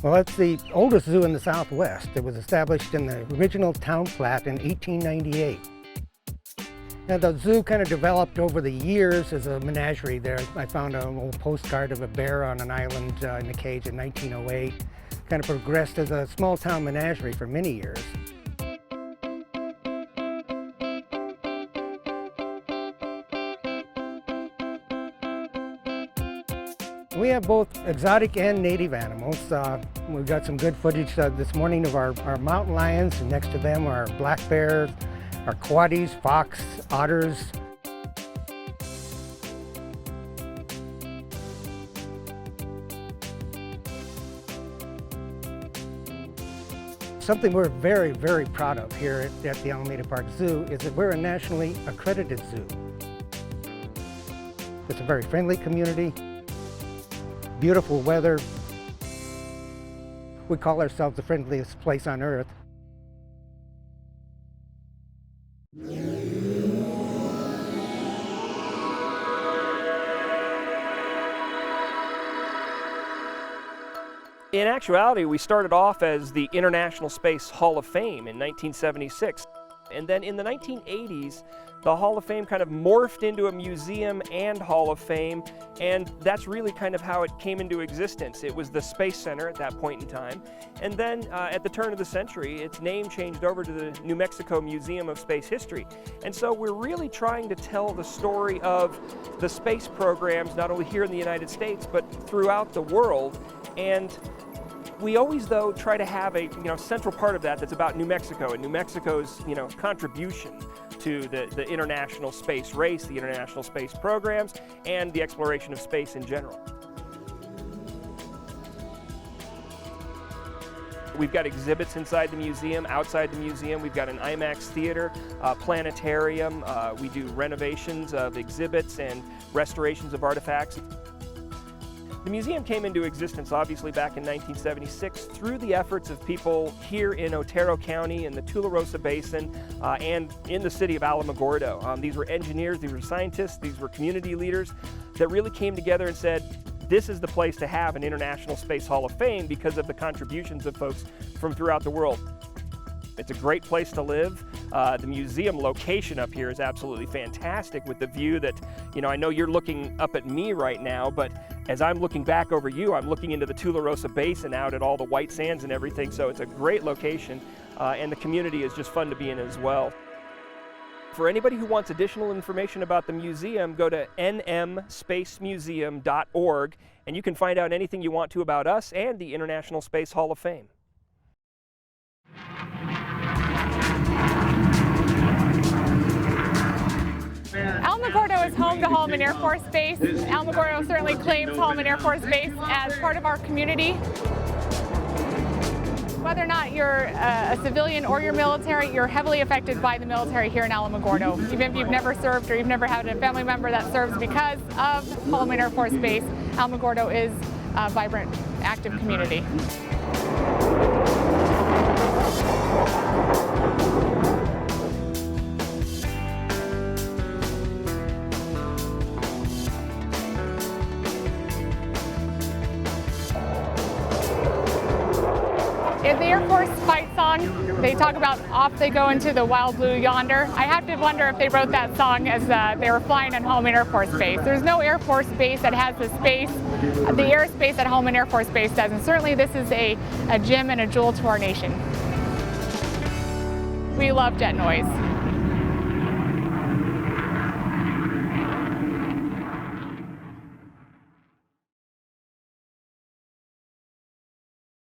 Well, it's the oldest zoo in the Southwest. It was established in the original town plat in 1898. Now, the zoo kind of developed over the years as a menagerie there. I found an old postcard of a bear on an island in a cage in 1908. Kind of progressed as a small town menagerie for many years. We have both exotic and native animals. We've got some good footage this morning of our mountain lions, and next to them are black bears, our coatis, fox, otters. Something we're very, very proud of here at the Alameda Park Zoo is that we're a nationally accredited zoo. It's a very friendly community. Beautiful weather. We call ourselves the friendliest place on earth. In actuality, we started off as the International Space Hall of Fame in 1976. And then in the 1980s, the Hall of Fame kind of morphed into a museum and Hall of Fame, and that's really kind of how it came into existence. It was the Space Center at that point in time, and then at the turn of the century, its name changed over to the New Mexico Museum of Space History. And so we're really trying to tell the story of the space programs, not only here in the United States, but throughout the world. And we always, though, try to have a central part of that that's about New Mexico and New Mexico's contribution to the international space race, the international space programs, and the exploration of space in general. We've got exhibits inside the museum, outside the museum. We've got an IMAX theater, planetarium. We do renovations of exhibits and restorations of artifacts. The museum came into existence obviously back in 1976 through the efforts of people here in Otero County in the Tularosa Basin and in the city of Alamogordo. These were engineers, these were scientists, these were community leaders that really came together and said, this is the place to have an International Space Hall of Fame because of the contributions of folks from throughout the world. It's a great place to live. The museum location up here is absolutely fantastic with the view that, I know you're looking up at me right now, but as I'm looking back over you, I'm looking into the Tularosa Basin out at all the white sands and everything, so it's a great location, and the community is just fun to be in as well. For anybody who wants additional information about the museum, go to nmspacemuseum.org, and you can find out anything you want to about us and the International Space Hall of Fame. Alamogordo is home to Holloman Air Force Base. Alamogordo certainly claims Holloman Air Force Base as part of our community. Whether or not you're a civilian or you're military, you're heavily affected by the military here in Alamogordo. Even if you've never served or you've never had a family member that serves because of Holloman Air Force Base, Alamogordo is a vibrant, active community. In the Air Force fight song, they talk about off they go into the wild blue yonder. I have to wonder if they wrote that song as they were flying on Holloman Air Force Base. There's no Air Force base that has the space, the airspace that Holloman Air Force Base does, and certainly this is a gem and a jewel to our nation. We love jet noise.